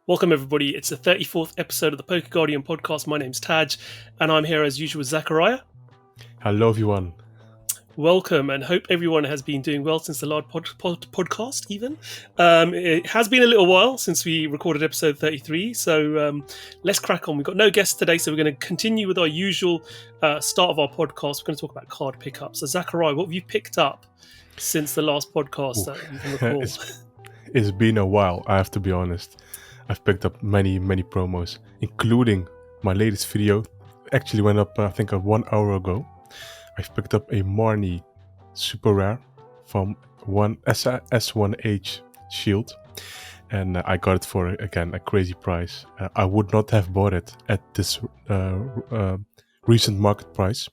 Welcome, everybody. It's the 34th episode of the Poker Guardian podcast. My name's Taj, and I'm here as usual with Zachariah. Hello, everyone. Welcome, and hope everyone has been doing well since the last podcast, even. It has been a little while since we recorded episode 33, so let's crack on. We've got no guests today, so we're going to continue with our usual start of our podcast. We're going to talk about card pickups. So, Zachariah, what have you picked up since the last podcast that you can recall? It's been a while, I have to be honest. I've picked up many promos, including my latest video. Actually went up, I think, 1 hour ago. I've picked up a Marnie super rare from S1H Shield. And I got it for, again, a crazy price. I would not have bought it at this recent market price,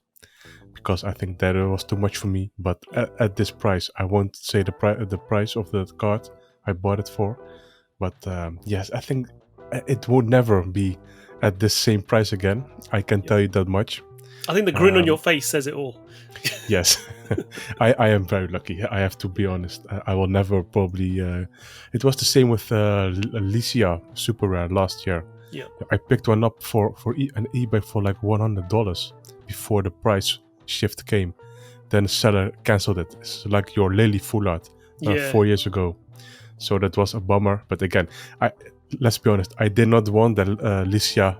because I think that it was too much for me. But at this price, I won't say the price of the card I bought it for. But yes, I think it would never be at this same price again. I can tell you that much. I think the grin on your face says it all. Yes, I am very lucky. I have to be honest. I will never probably... it was the same with Alicia Super Rare last year. Yeah, I picked one up for an eBay for like $100 before the price shift came. Then the seller cancelled it. It's like your Lily Full Art 4 years ago. So that was a bummer. But again, let's be honest, I did not want the Alicia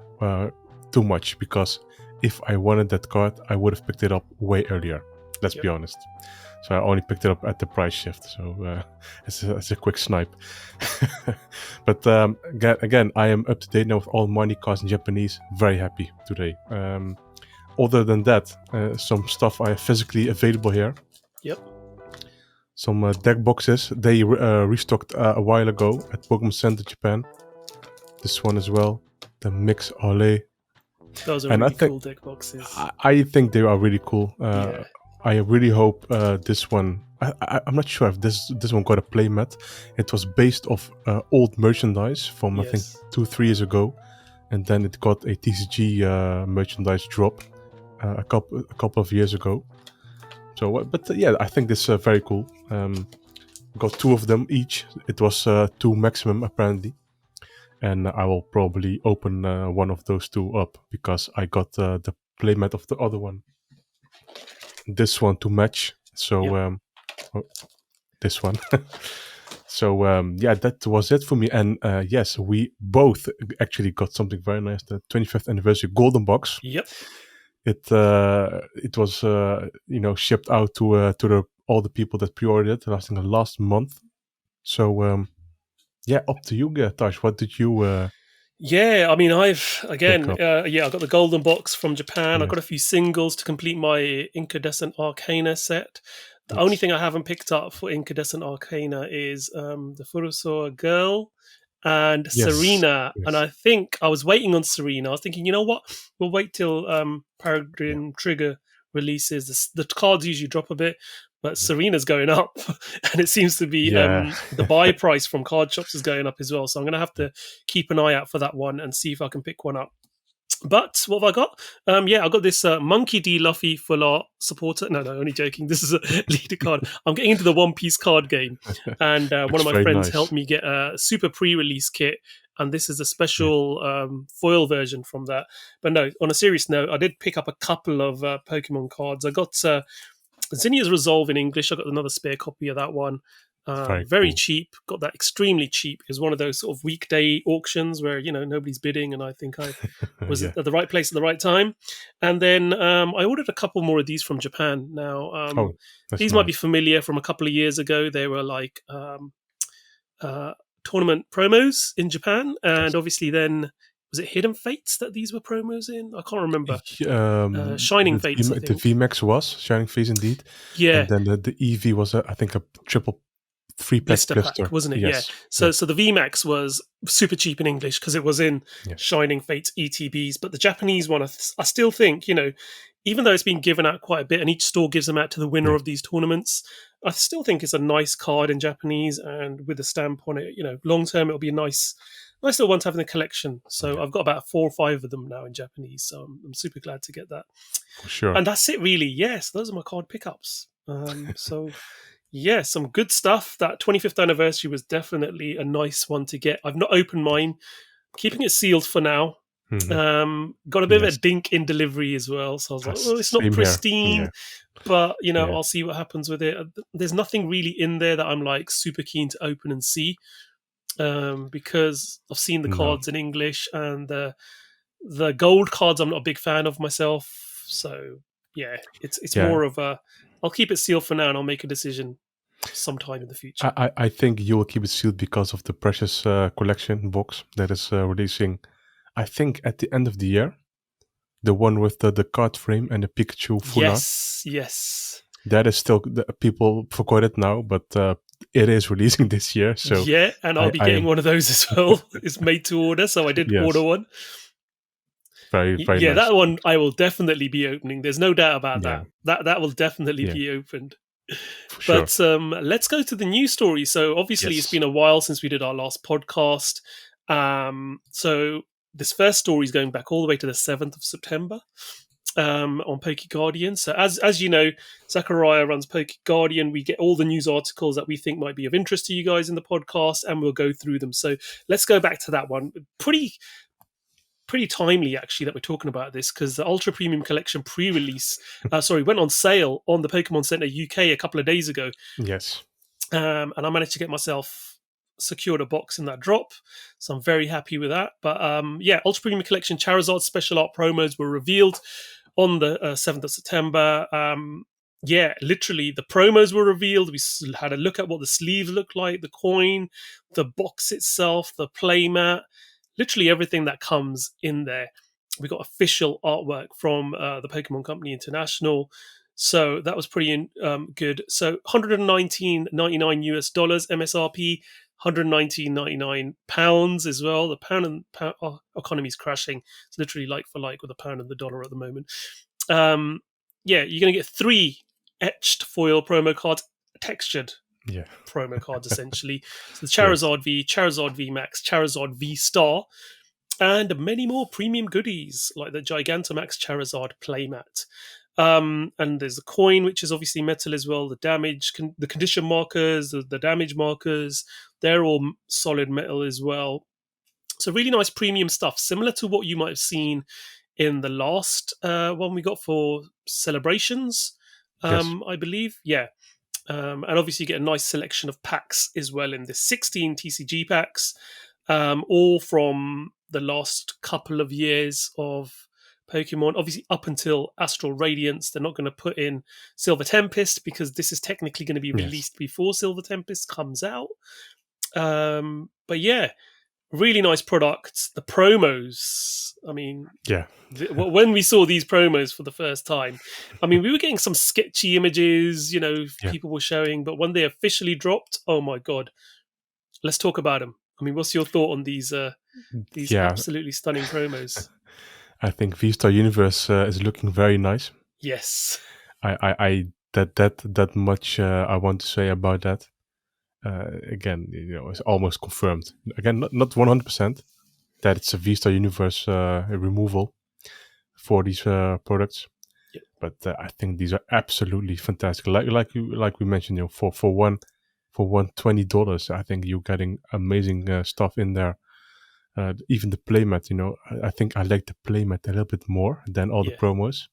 too much, because if I wanted that card, I would have picked it up way earlier. Let's be honest. So I only picked it up at the price shift. So it's a quick snipe. But again, I am up to date now with all Marnie cards in Japanese. Very happy today. Other than that, some stuff I have physically available here. Yep. Some deck boxes. They restocked a while ago at Pokemon Center Japan. This one as well. The Mix Ole. Those are really cool deck boxes. I think they are really cool. I really hope this one... I'm not sure if this one got a playmat. It was based off old merchandise from, I think, 2-3 years ago. And then it got a TCG merchandise drop a couple of years ago. So, but yeah, I think this is very cool. Got 2 of them each. It was 2 maximum, apparently. And I will probably open one of those 2 up, because I got the playmat of the other one. This one to match. So, this one. So, yeah, that was it for me. And yes, we both actually got something very nice. The 25th anniversary Golden Box. Yep. It was shipped out to all the people that pre-ordered it last month. So yeah, up to you, Taj. What did you? Yeah, I mean, I got the Golden Box from Japan. I got a few singles to complete my Incandescent Arcana set. The only thing I haven't picked up for Incandescent Arcana is the Furusawa Girl and Serena. Yes. And I think I was waiting on Serena. I was thinking, you know what? We'll wait till Peregrine Trigger releases. The cards usually drop a bit, but Serena's going up, and it seems to be the buy price from card shops is going up as well. So I'm going to have to keep an eye out for that one and see if I can pick one up. But what have I got? I got this Monkey D. Luffy Full Art supporter. No, only joking. This is a leader card. I'm getting into the One Piece card game, and one of my friends helped me get a super pre-release kit, and this is a special foil version from that. But no, on a serious note, I did pick up a couple of Pokemon cards. I got Zinnia's Resolve in English. I got another spare copy of that one. Very cool. Cheap. Got that extremely cheap. It was one of those sort of weekday auctions where, nobody's bidding, and I think I was at the right place at the right time. And then I ordered a couple more of these from Japan. Now, these might be familiar from a couple of years ago. They were like tournament promos in Japan. And obviously then, was it Hidden Fates that these were promos in? I can't remember. Shining Fates, I think. The VMAX was Shining Fates, indeed. Yeah. And then the EV was, I think, a triple 3-pack blister pack, wasn't it? Yes. Yeah. So the VMAX was super cheap in English because it was in Shining Fates ETBs. But the Japanese one, I still think, even though it's been given out quite a bit and each store gives them out to the winner of these tournaments, I still think it's a nice card in Japanese, and with a stamp on it, long term it'll be a nice little one to have in the collection. So I've got about 4 or 5 of them now in Japanese. So I'm super glad to get that. For sure. And that's it, really. Yes, those are my card pickups. So yeah, some good stuff. That 25th anniversary was definitely a nice one to get. I've not opened mine, keeping it sealed for now. Got a bit of a Yes. dink in delivery as well, so I was like, Yes, "Oh, it's not same here. pristine, Yeah. but Yeah. I'll see what happens with it." There's nothing really in there that I'm like super keen to open and see, because I've seen the No. cards in English, and the gold cards I'm not a big fan of myself. So yeah, it's Yeah. more of a, I'll keep it sealed for now, and I'll make a decision sometime in the future. I think you will keep it sealed because of the Precious collection box that is releasing, I think, at the end of the year. The one with the card frame and the Pikachu full art. Yes. That is still, people forgot it now, but it is releasing this year. So Yeah, and I'll be I getting am, one of those as well. It's made to order, so I did order yes, one. very, very Yeah, nice. that one I will definitely be opening. There's no doubt about Yeah, that. That will definitely yeah, be opened. for sure. But let's go to the news story. So obviously, it's Yes. been a while since we did our last podcast. So this first story is going back all the way to the 7th of September, on Poke Guardian. So as you know, Zachariah runs Poke Guardian. We get all the news articles that we think might be of interest to you guys in the podcast, and we'll go through them. So let's go back to that one. Pretty timely actually that we're talking about this, because the Ultra Premium Collection pre-release went on sale on the Pokemon Center UK a couple of days ago. Yes. And I managed to get myself secured a box in that drop, so I'm very happy with that. But yeah, Ultra Premium Collection Charizard special art promos were revealed on the 7th of September. Yeah, literally the promos were revealed. We had a look at what the sleeves look like, the coin, the box itself, the playmat, literally everything that comes in there. We got official artwork from the Pokemon Company International, so that was pretty good. So $119.99 US MSRP, £119.99 as well. The pound economy is crashing. It's literally like for like with the pound and the dollar at the moment. Yeah, you're going to get 3 etched foil promo cards, textured promo cards essentially. So the Charizard V, Charizard V Max, Charizard V Star, and many more premium goodies like the Gigantamax Charizard playmat. And there's the coin, which is obviously metal as well. The damage, the condition markers, the damage markers, they're all solid metal as well. So really nice premium stuff, similar to what you might have seen in the last one we got for celebrations, I believe. Yeah. And obviously you get a nice selection of packs as well in this 16 TCG packs, all from the last couple of years of Pokemon. Obviously up until Astral Radiance, they're not going to put in Silver Tempest because this is technically going to be released before Silver Tempest comes out. But yeah, really nice products. The promos, I mean, when we saw these promos for the first time, I mean, we were getting some sketchy images, people were showing, but when they officially dropped, oh my god, let's talk about them. I mean, what's your thought on these absolutely stunning promos? I think V-Star Universe is looking very nice. Yes, I that much I want to say about that. Again, it's almost confirmed. Again, not 100% that it's a V-Star Universe removal for these products. Yep. But I think these are absolutely fantastic. Like we mentioned, for $120, I think you're getting amazing stuff in there. Even the playmat, I think I like the playmat a little bit more than all the promos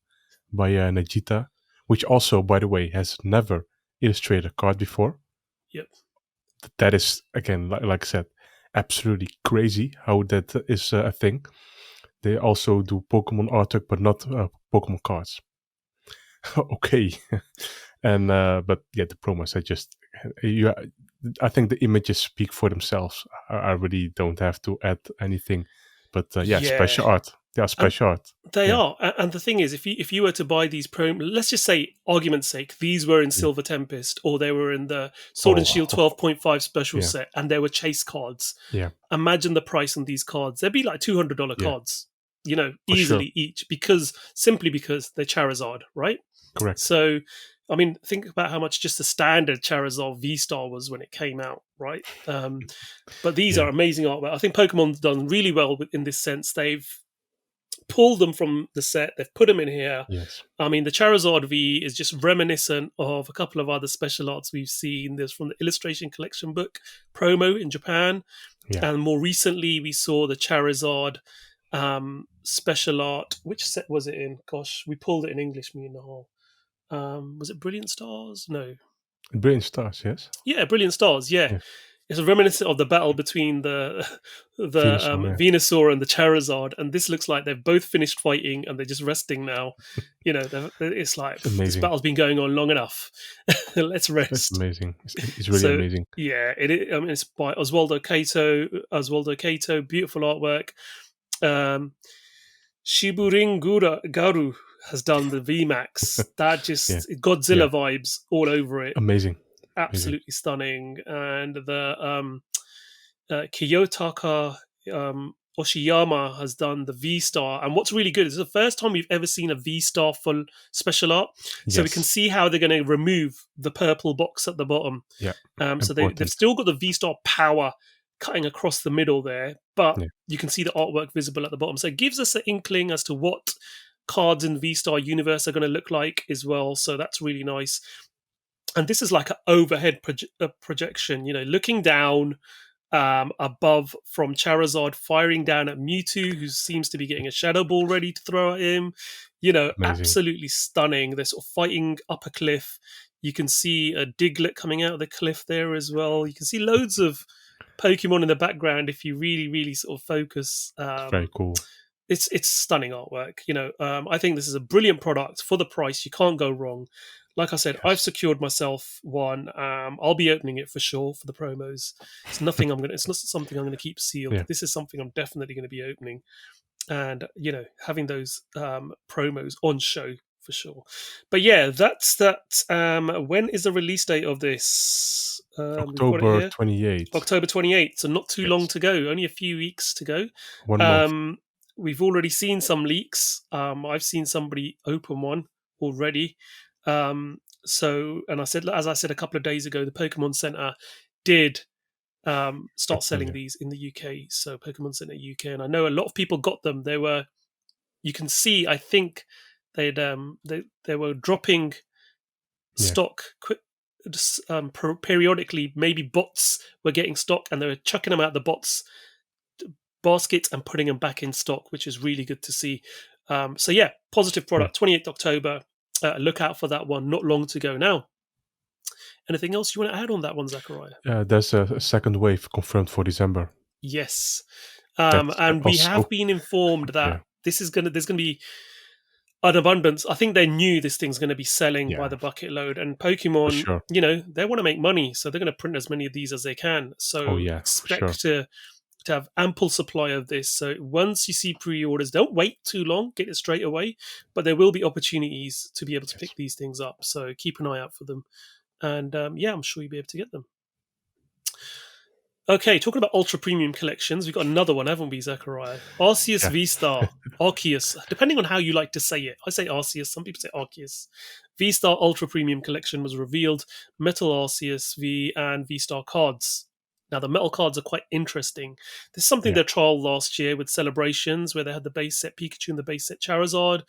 by Najita, which also, by the way, has never illustrated a card before. Yep. That is, again, like I said, absolutely crazy how that is a thing. They also do Pokemon artwork, but not Pokemon cards. Okay. And but yeah, the promos are just I think the images speak for themselves. I really don't have to add anything. But special art. They are special art. They are. And the thing is, if you were to buy these let's just say, argument's sake, these were in Silver Tempest or they were in the Sword and Shield 12.5 special set and they were chase cards. Yeah. Imagine the price on these cards. They'd be like $200 cards, easily each, simply because they're Charizard, right? Correct. So, I mean, think about how much just the standard Charizard V-Star was when it came out, right? But these are amazing artwork. I think Pokemon's done really well in this sense. They've pulled them from the set, they've put them in here. Yes. I mean, the Charizard V is just reminiscent of a couple of other special arts we've seen. There's from the Illustration Collection book promo in Japan. Yeah. And more recently, we saw the Charizard special art. Which set was it in? Gosh, we pulled it in English, me and Nahal. Was it Brilliant Stars? No. Brilliant Stars, yes. Yeah, Brilliant Stars, yeah. It's a reminiscent of the battle between the Venusaur and the Charizard, and this looks like they've both finished fighting and they're just resting now. You know, it's like this battle's been going on long enough. Let's rest. That's amazing. It's really amazing. Yeah, I mean, it's by Oswaldo Kato. Beautiful artwork. Shiburin Garu has done the VMAX. That just Godzilla vibes all over it. Amazing. Absolutely stunning. And the Kiyotaka Oshiyama has done the V-Star. And what's really good is the first time we've ever seen a V-Star full special art. So we can see how they're going to remove the purple box at the bottom. Yeah. So they've still got the V-Star power cutting across the middle there, but you can see the artwork visible at the bottom. So it gives us an inkling as to what cards in V-Star universe are going to look like as well. So that's really nice. And this is like an overhead projection, you know, looking down above from Charizard, firing down at Mewtwo, who seems to be getting a Shadow Ball ready to throw at him. You know, absolutely stunning. They're sort of fighting up a cliff. You can see a Diglett coming out of the cliff there as well. You can see loads of Pokemon in the background if you really, really sort of focus. Very cool. It's stunning artwork. You know, I think this is a brilliant product for the price. You can't go wrong. Like I said, I've secured myself one. I'll be opening it for sure for the promos. It's not something I'm gonna keep sealed. Yeah. This is something I'm definitely going to be opening, and you know, having those promos on show for sure. But yeah, that's that. When is the release date of this? October 28th. October 28th. So not too long to go. Only a few weeks to go. 1 month. We've already seen some leaks. I've seen somebody open one already. As I said a couple of days ago, the Pokemon Center did start selling these in the UK. So Pokemon Center UK, and I know a lot of people got them. You can see, I think they were dropping stock periodically. Maybe bots were getting stock, and they were chucking them out the bots baskets and putting them back in stock, which is really good to see. So yeah, positive product. 28th October. Look out for that one. Not long to go now. Anything else you want to add on that one, Zachariah? There's a second wave confirmed for December. Yes, and we have been informed that there's going to be an abundance. I think they knew this thing's going to be selling by the bucket load, and Pokemon, you know, they want to make money, so they're going to print as many of these as they can. So expect to have ample supply of this. So once you see pre-orders, don't wait too long, get it straight away, but there will be opportunities to be able to pick these things up. So keep an eye out for them. And I'm sure you'll be able to get them. Okay, talking about ultra premium collections, we've got another one, haven't we, Zachariah? Arceus V-Star, Arceus, depending on how you like to say it. I say Arceus, some people say Arceus. V-Star Ultra Premium Collection was revealed, Metal Arceus V and V-Star cards. Now, the metal cards are quite interesting. This is something they trialed last year with Celebrations, where they had the base set Pikachu and the base set Charizard.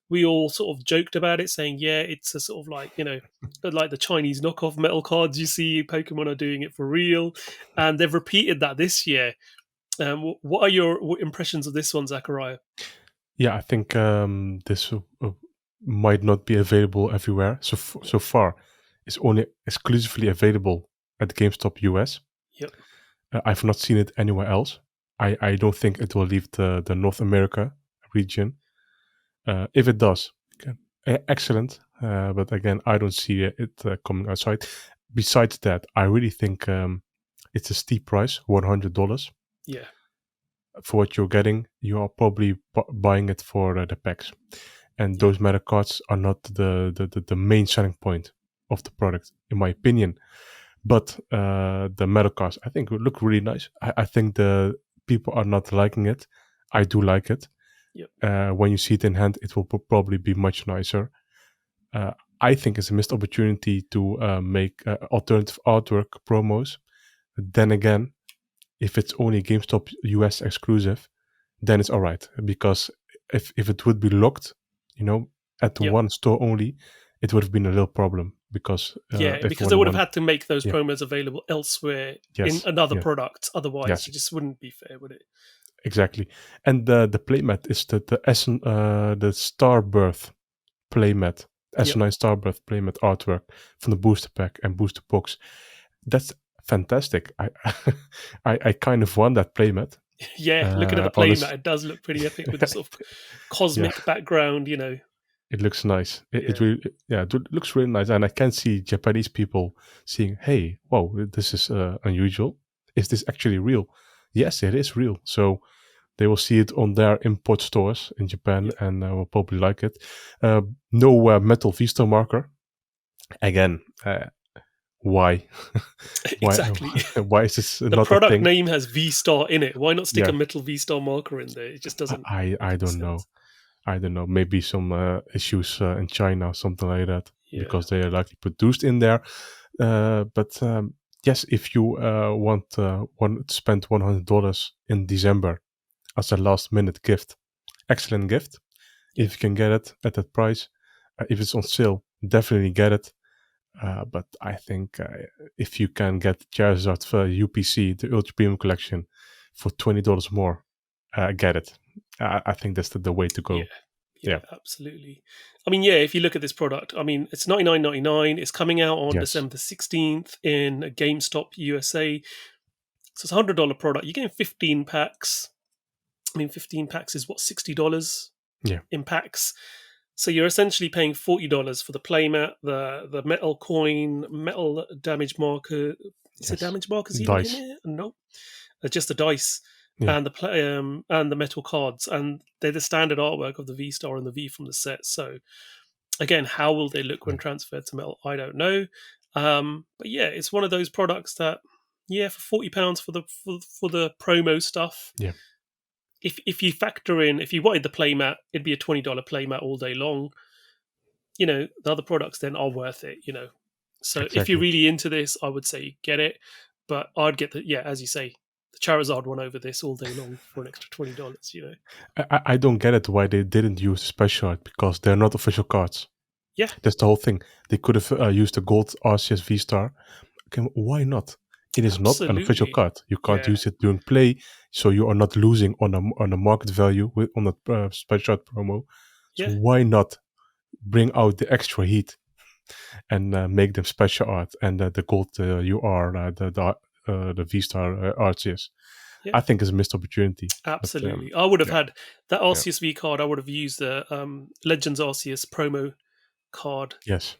We all sort of joked about it, saying, yeah, it's a sort of like, you know, like the Chinese knockoff metal cards you see. Pokemon are doing it for real. And they've repeated that this year. What are your impressions of this one, Zachariah? Yeah, I think this might not be available everywhere. So far, it's only exclusively available at GameStop US. Yep. I've not seen it anywhere else. I don't think it will leave the North America region. If it does, excellent. But again, I don't see it coming outside. Besides that, I really think it's a steep price, $100. Yeah. For what you're getting, you are probably buying it for the packs. And those meta cards are not the main selling point of the product, in my opinion. But the metal cards, I think, would look really nice. I think the people are not liking it. I do like it. Yep. When you see it in hand, it will probably be much nicer. I think it's a missed opportunity to make alternative artwork promos. Then again, if it's only GameStop US exclusive, then it's all right. Because if it would be locked, at Yep. one store only, it would have been a real problem because Yeah, if because they one would have want, had to make those yeah, promos available elsewhere in yes, another yeah, product. Otherwise, yes, it just wouldn't be fair, would it? exactly. And the playmat is the Starbirth playmat, Yep. SN9 Starbirth playmat artwork from the booster pack and booster box. That's fantastic. I kind of want that playmat. Yeah, looking at the playmat, Honest, it does look pretty epic with the sort of yeah, cosmic background, it looks nice. It Yeah. really, yeah, it looks really nice, and I can see Japanese people seeing, "Hey, wow, this is unusual. Is this actually real?" Yes, it is real. So they will see it on their import stores in Japan, Yep. and will probably like it. No metal V-Star marker. Again, why? why? Exactly. Why is this The not a product thing? name has V Star in it. Why not stick a Yeah, metal V Star marker in there? It just doesn't make I any don't know. sense. I don't know. Maybe some issues in China or something like that, Yeah. because they are likely produced in there. But yes, if you want to spend $100 in December as a last minute gift, excellent gift. Yeah. If you can get it at that price, if it's on sale, definitely get it. But I think if you can get Charizard for UPC, the Ultra Premium Collection, for $20 more, get it. I think that's the way to Yeah. go. Yeah, Yeah. absolutely. I mean, yeah, if you look at this product, I mean, it's $99.99. It's coming out on Yes. December 16th in GameStop USA. So it's a $100 product. You're getting 15 packs. I mean, 15 packs is what, $60 Yeah. in packs. So you're essentially paying $40 for the playmat, the metal coin, metal damage marker. Is it Yes. damage markers even in Dice. it? No, just the dice Yeah. and the metal cards, and they're the standard artwork of the V Star and the V from the set. So again, how will they look when Yeah. transferred to metal? I don't know. But yeah, it's one of those products that, yeah, for £40 for the promo stuff. Yeah. If you factor in, if you wanted the playmat, it'd be a $20 playmat all day long. The other products then are worth it. So if you're Exactly. really into this, I would say get it. But I'd get as you say, the Charizard one over this all day long for an extra $20. I don't get it why they didn't use the special art, because they're not official cards. Yeah, That's the whole thing. They could have used the gold RCS V Star. Okay, why not? It is not an official absolutely. card. You can't Yeah, use it during play, so you are not losing on a market value on a special art promo. So yeah, why not bring out the extra heat and make them special art, and the gold UR, the V Star RCS? yeah. I think is a missed opportunity. But Absolutely. I would have yeah, had that yeah, Arceus V card. I would have used the Legends Arceus promo card yes,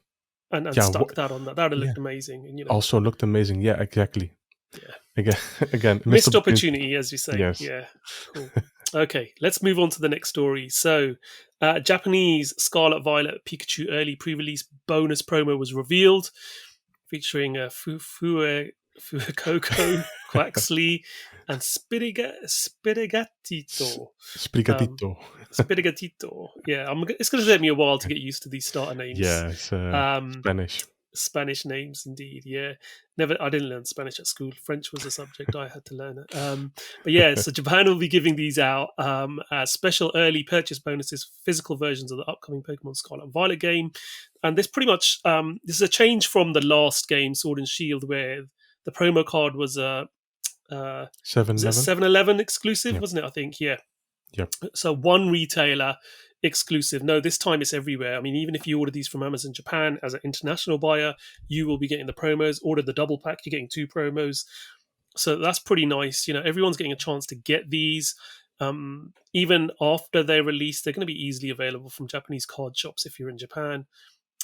and yeah, stuck that on that. That would have yeah. looked amazing. And Also looked amazing. Yeah, exactly. yeah, Again, again, missed missed opportunity. opportunity, as you say. Yes. Yeah, cool. Okay, let's move on to the next story. So, Japanese Scarlet Violet Pikachu early pre-release bonus promo was revealed, featuring Fuecoco, Quaxley, and Spirigatito. Um, Sprigatito. Spirigatito. Yeah, it's going to take me a while to get used to these starter names. Yeah, it's Um, Spanish. Spanish names, indeed. Yeah, I didn't learn Spanish at school. French was a subject I had to learn. But yeah, so Japan will be giving these out as special early purchase bonuses, physical versions of the upcoming Pokemon Scarlet and Violet game. And this pretty much this is a change from the last game, Sword and Shield, where the promo card was was it a 7-Eleven? 7-Eleven exclusive, Yeah. wasn't it? I think, yeah. Yep. So one retailer exclusive. No, this time it's everywhere. I mean, even if you order these from Amazon Japan as an international buyer, you will be getting the promos. Order the double pack, you're getting 2 promos. So that's pretty nice. Everyone's getting a chance to get these. Even after they're released, they're going to be easily available from Japanese card shops if you're in Japan,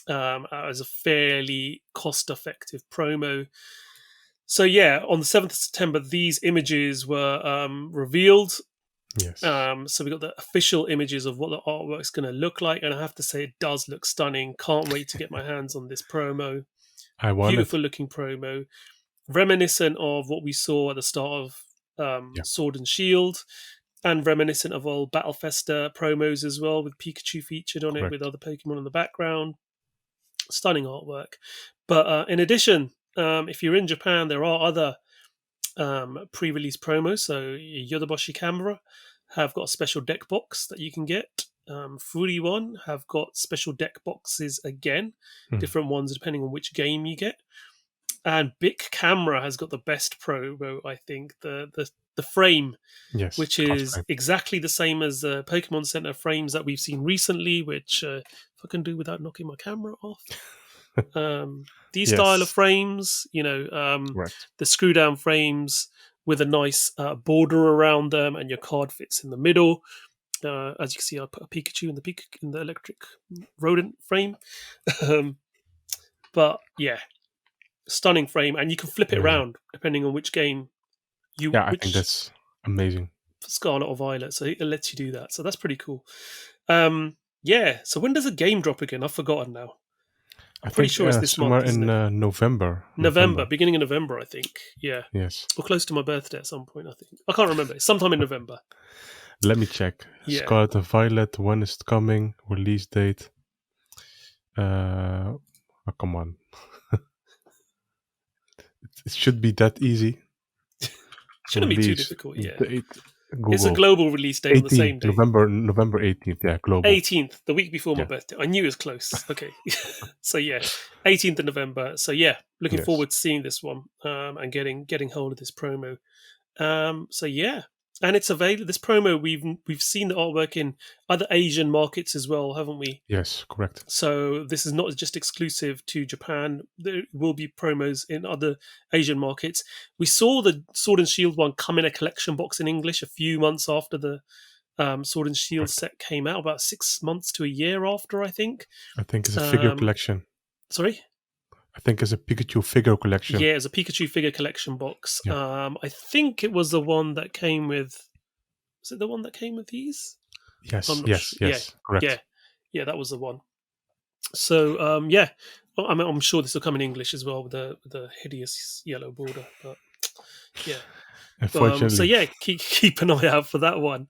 as a fairly cost-effective promo. So yeah, on the 7th of September, these images were revealed. Yes. So we got the official images of what the artwork's going to look like, and I have to say it does look stunning. Can't wait to get my hands on this promo. I want Beautiful it. looking promo, reminiscent of what we saw at the start of Yeah. Sword and Shield, and reminiscent of old Battle Festa promos as well, with Pikachu featured on it with Correct. other Pokemon in the background. Stunning artwork. But in addition, if you're in Japan, there are other pre-release promos. So Yodobashi Camera have got a special deck box that you can get. Furi1 have got special deck boxes again, different ones depending on which game you get. And Bic Camera has got the best promo, I think, the frame, Yes, which class is frame. exactly the same as the Pokemon Center frames that we've seen recently, which if I can do without knocking my camera off. These style of Yes, frames, correct. the screw down frames with a nice border around them, and your card fits in the middle. As you can see, I put a Pikachu in the electric rodent frame. But yeah, stunning frame, and you can flip it Amazing. around depending on which game I think that's amazing. Scarlet or Violet, so it lets you do that. So that's pretty cool. Yeah. So when does a game drop again? I've forgotten now. I'm pretty sure it's this somewhere month, isn't in November, beginning of November, I think. Yeah. Yes. Or close to my birthday at some point, I think. I can't remember. It's sometime in November. Let me check. Yeah. Scarlet and Violet, when is it coming? Release date. Oh, come on. It should be that easy. Shouldn't be too difficult, yeah. Google. It's a global release date on the same day. November 18th, yeah, global. 18th, the week before my birthday. I knew it was close. Okay. So yeah, 18th of November. So yeah, looking forward to seeing this one and getting hold of this promo. So yeah. And it's available. This promo, we've seen the artwork in other Asian markets as well, haven't we? Yes, correct. So this is not just exclusive to Japan. There will be promos in other Asian markets. We saw the Sword and Shield one come in a collection box in English a few months after the Sword and Shield set came out, about 6 months to a year after, I think. I think it's a figure collection. Sorry? I think it's a Pikachu figure collection. Yeah, it's a Pikachu figure collection box. Yeah. I think it was the one that came with... Was it the one that came with these? Yes, correct. Yeah, that was the one. So, yeah. I'm sure this will come in English as well with the hideous yellow border. But, yeah. Unfortunately. So, yeah, keep an eye out for that one.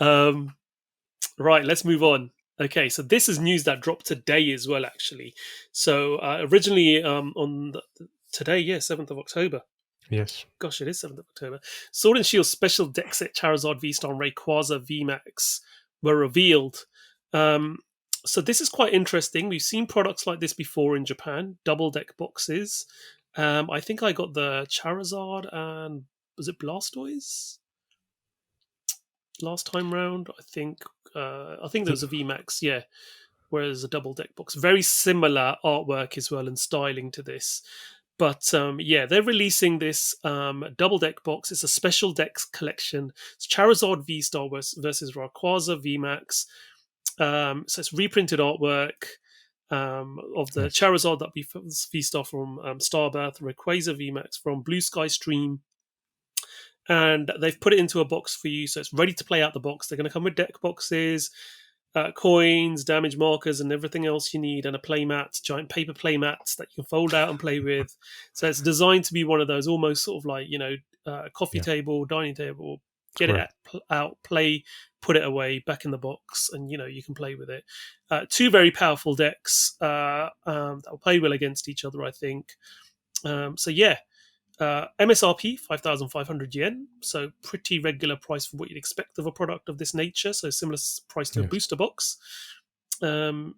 Right, let's move on. Okay, so this is news that dropped today as well, actually. So originally on today, 7th of October. Yes. Gosh, it is 7th of October. Sword and Shield Special Deck Set Charizard V-Star and Rayquaza VMAX were revealed. So this is quite interesting. We've seen products like this before in Japan, double deck boxes. I think I got the Charizard and was it Blastoise? Last time round, I think there was a VMAX, yeah, where there's a double deck box. Very similar artwork as well and styling to this. But yeah, they're releasing this double deck box. It's a special decks collection. It's Charizard V-Star versus Rayquaza VMAX. So it's reprinted artwork of the Charizard that V-Star from Starbirth, Rayquaza VMAX from Blue Sky Stream. And they've put it into a box for you, so it's ready to play out the box. They're going to come with deck boxes, coins, damage markers, and everything else you need, and a playmat, giant paper playmats that you can fold out and play with. So it's designed to be one of those almost sort of like, coffee table, dining table, get it out, play, put it away, back in the box, and, you can play with it. Two very powerful decks that will play well against each other, I think. So yeah. MSRP 5,500 yen, so pretty regular price for what you'd expect of a product of this nature. So similar price to a booster box. You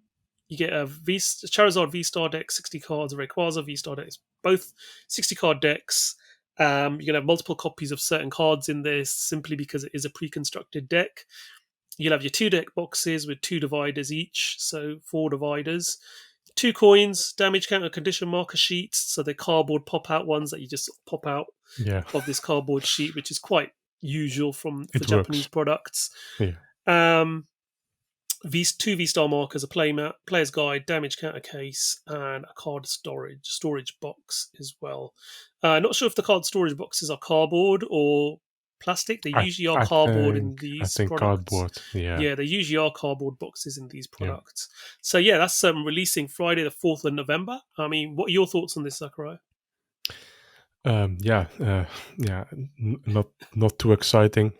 get a Charizard V-Star deck, 60 cards, a Rayquaza V-Star decks, both 60 card decks. You're gonna have multiple copies of certain cards in this simply because it is a pre-constructed deck. You'll have your 2 deck boxes with 2 dividers each, so 4 dividers. 2 coins, damage counter, condition marker sheets. So they're cardboard pop-out ones that you just pop out of this cardboard sheet, which is quite usual for Japanese products. Yeah. 2 V-Star markers, a playmat, player's guide, damage counter case, and a card storage box as well. Not sure if the card storage boxes are cardboard or plastic. They usually are cardboard in these products. Cardboard, yeah, they usually are cardboard boxes in these products. So yeah, that's releasing Friday the 4th of November. I mean, what are your thoughts on this, Sakurai? Not too exciting.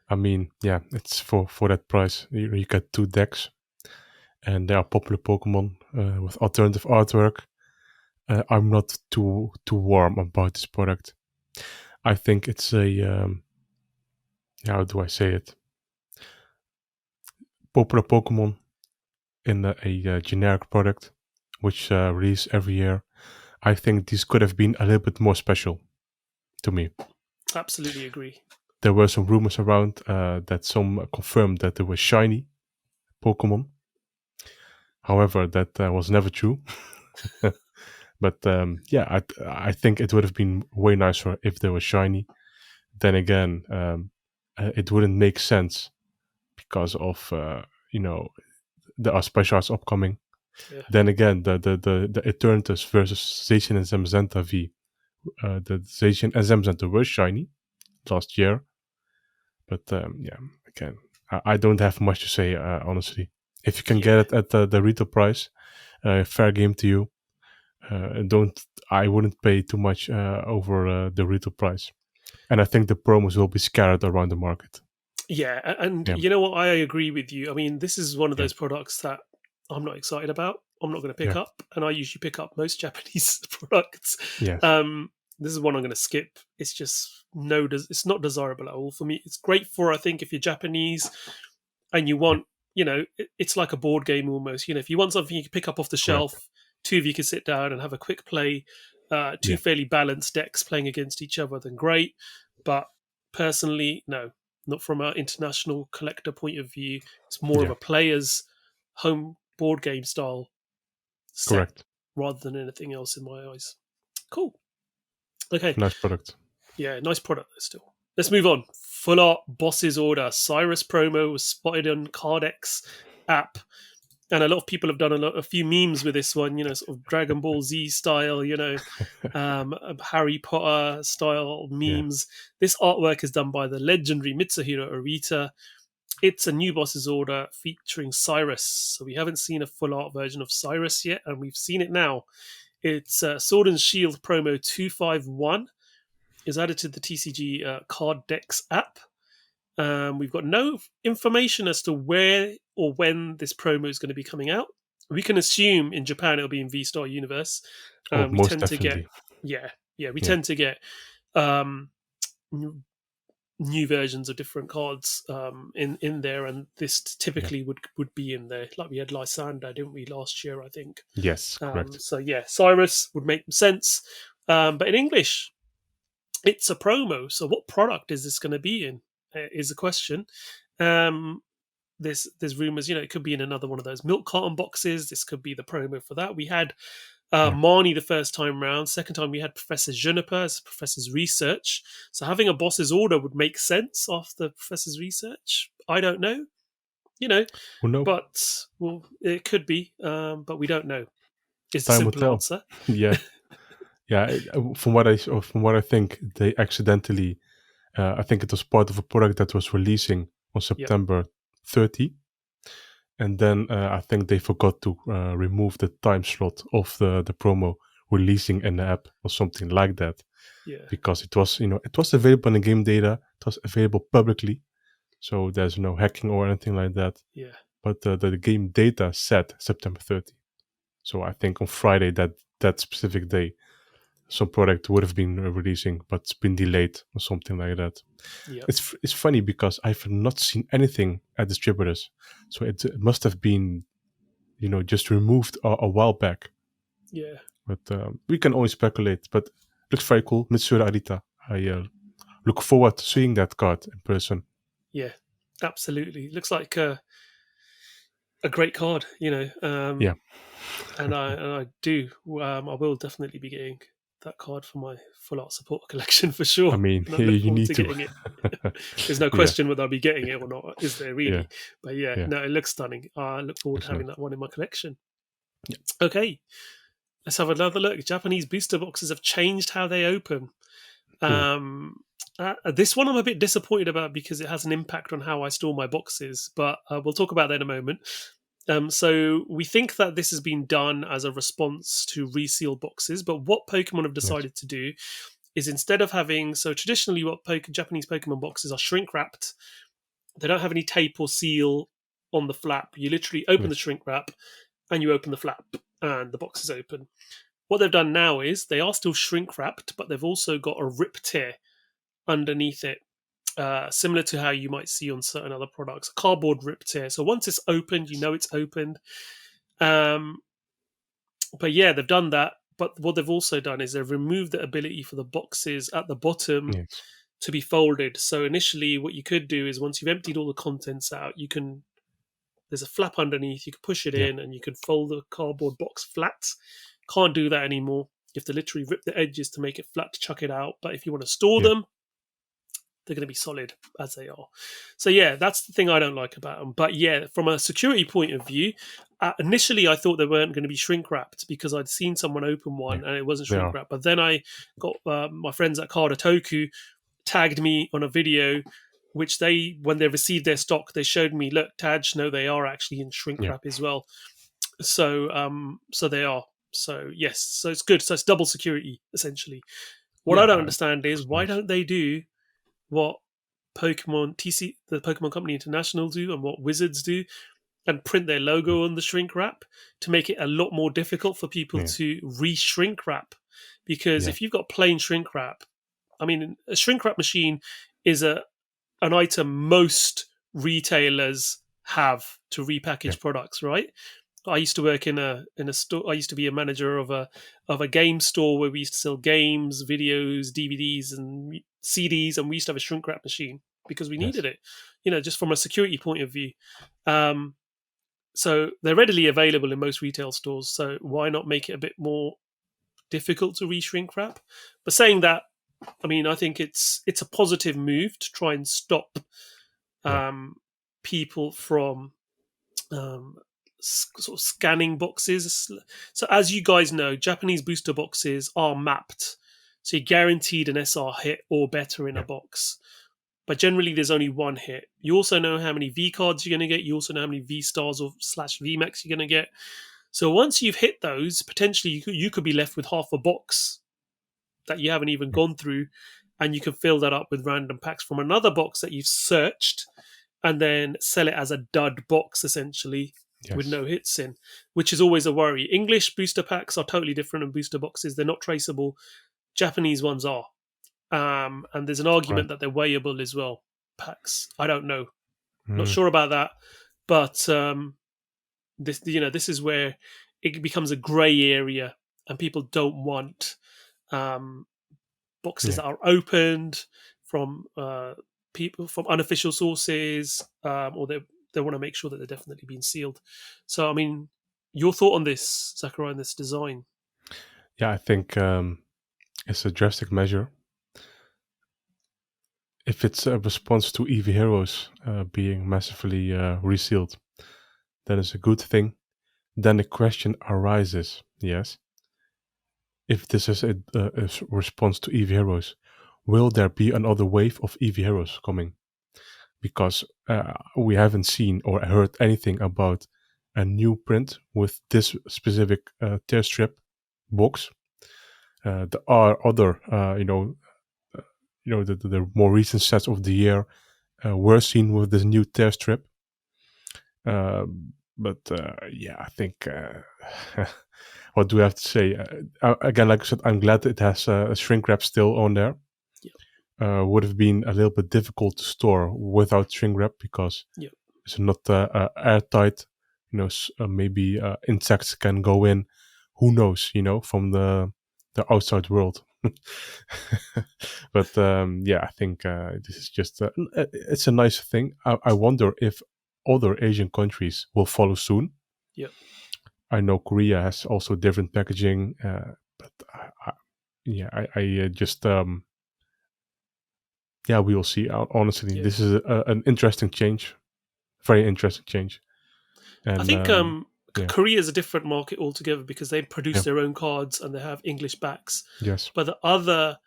I mean, it's for that price. You get 2 decks, and they are popular Pokemon with alternative artwork. I'm not too warm about this product. I think it's a how do I say it? Popular Pokemon in a generic product, which release every year. I think these could have been a little bit more special to me. Absolutely agree. There were some rumors around that some confirmed that there were shiny Pokemon. However, that was never true. But yeah, I think it would have been way nicer if they were shiny. Then again, it wouldn't make sense because of there are special arts upcoming. Yeah. Then again, the Eternatus versus Zacian and Zamazenta V. The Zacian and Zamazenta were shiny last year, but yeah, again, I don't have much to say honestly. If you can get it at the retail price, fair game to you. I wouldn't pay too much over the retail price, and I think the promos will be scattered around the market. Yeah, and you know what? I agree with you. I mean, this is one of those products that I'm not excited about. I'm not going to pick up, and I usually pick up most Japanese products. Yes. This is one I'm going to skip. It's just it's not desirable at all for me. It's great for, I think, if you're Japanese and you want, it's like a board game almost. If you want something you can pick up off the shelf, two of you can sit down and have a quick play. Two fairly balanced decks playing against each other, then great. But personally, no, not from an international collector point of view. It's more of a player's home board game style set rather than anything else in my eyes. Cool. Okay. Nice product. Yeah, nice product still. Let's move on. Full Art Boss's Order. Cyrus promo was spotted on Cardex app. And a lot of people have done a few memes with this one, sort of Dragon Ball Z style, Harry Potter style memes. Yeah. This artwork is done by the legendary Mitsuhiro Arita. It's a new boss's order featuring Cyrus. So we haven't seen a full art version of Cyrus yet, and we've seen it now. It's Sword and Shield promo 251 is added to the TCG Cardex app. We've got no information as to where or when this promo is going to be coming out. We can assume in Japan it'll be in V-Star Universe. We tend definitely. To get, we tend to get new versions of different cards in there, and this typically would be in there. Like we had Lysander, didn't we, last year? I think. Yes, correct. So yeah, Cyrus would make sense, but in English, it's a promo. So what product is this going to be in? Is the question. There's rumors, it could be in another one of those milk carton boxes. This could be the promo for that. We had Marnie the first time round. Second time we had Professor Juniper as Professor's research. So having a boss's order would make sense after Professor's research. I don't know, but it could be, but we don't know. Is the simple answer? Yeah, yeah. From what I think, they accidentally. I think it was part of a product that was releasing on September 30. And then I think they forgot to remove the time slot of the promo releasing in the app or something like that. Yeah. Because it was available in the game data. It was available publicly. So there's no hacking or anything like that. Yeah. But the game data said September 30. So I think on Friday, that specific day, some product would have been releasing, but it's been delayed or something like that. Yep. It's funny because I've not seen anything at distributors, so it must have been, just removed a while back. Yeah. But we can only speculate. But it looks very cool, Mitsuru Arita. I look forward to seeing that card in person. Yeah, absolutely. Looks like a great card, yeah. And I do. I will definitely be getting that card for my full art support collection for sure. I mean, you need to. Getting it. There's no question whether I'll be getting it or not, is there really? Yeah. But no, it looks stunning. I look forward to having that one in my collection. Yeah. Okay, let's have another look. Japanese booster boxes have changed how they open. This one I'm a bit disappointed about because it has an impact on how I store my boxes, but we'll talk about that in a moment. So we think that this has been done as a response to resealed boxes, but what Pokemon have decided to do is instead of having, so traditionally what Japanese Pokemon boxes are shrink wrapped, they don't have any tape or seal on the flap. You literally open the shrink wrap and you open the flap and the box is open. What they've done now is they are still shrink wrapped, but they've also got a rip tear underneath it. similar to how you might see on certain other products. Cardboard rip tear. So once it's opened, you know it's opened. But yeah, they've done that. But what they've also done is they've removed the ability for the boxes at the bottom Yes. to be folded. So initially, what you could do is once you've emptied all the contents out, there's a flap underneath. You can push it Yeah. in, and you can fold the cardboard box flat. Can't do that anymore. You have to literally rip the edges to make it flat to chuck it out. But if you want to store Yeah. them, they're going to be solid as they are. So yeah, that's the thing I don't like about them. But yeah, from a security point of view, initially I thought they weren't going to be shrink wrapped because I'd seen someone open one Yeah. and it wasn't They shrink are. wrapped. But then I got my friends at Cardatoku tagged me on a video, which when they received their stock, they showed me, look, Taj, no, they are actually in shrink Yeah. wrap as well. So so they are. So yes, so it's good. So it's double security essentially. What I don't understand is why don't they do what Pokemon the Pokemon Company International do and what Wizards do, and print their logo on the shrink wrap to make it a lot more difficult for people to re-shrink wrap. Because if you've got plain shrink wrap, I mean, a shrink wrap machine is an item most retailers have to repackage products, right? I used to work in a store. I used to be a manager of a game store where we used to sell games, videos, DVDs, and CDs, and we used to have a shrink wrap machine because we needed it, just from a security point of view. So they're readily available in most retail stores. So why not make it a bit more difficult to re-shrink wrap? But saying that, I mean, I think it's a positive move to try and stop people from sort of scanning boxes. So as you guys know, Japanese booster boxes are mapped, so you're guaranteed an SR hit or better in a box. But generally, there's only one hit. You also know how many V cards you're going to get. You also know how many V stars or /VMAX you're going to get. So once you've hit those, potentially you could be left with half a box that you haven't even gone through, and you can fill that up with random packs from another box that you've searched, and then sell it as a dud box essentially with no hits in, which is always a worry. English booster packs are totally different than booster boxes. They're not traceable. Japanese ones are. And there's an argument that they're weighable as well, packs. I don't know. Not sure about that. But this is where it becomes a grey area, and people don't want boxes that are opened from people from unofficial sources, or they want to make sure that they're definitely being sealed. So, I mean, your thought on this, Zachariah, on this design? Yeah, I think it's a drastic measure. If it's a response to EV Heroes being massively resealed, that is a good thing. Then the question arises, yes, if this is a response to EV Heroes, will there be another wave of EV Heroes coming? Because we haven't seen or heard anything about a new print with this specific tear strip box. There are other, the more recent sets of the year were seen with this new tear strip. But I think what do we have to say? Again, like I said, I'm glad it has a shrink wrap still on there. Would have been a little bit difficult to store without shrink wrap because it's not airtight. Maybe insects can go in. Who knows? From the outside world. But I think this is just it's a nice thing. I wonder if other Asian countries will follow soon. I know Korea has also different packaging, but I just we will see. Honestly, this is an interesting change, very interesting change. And, I think Korea is a different market altogether because they produce their own cards and they have English backs. Yes. But the other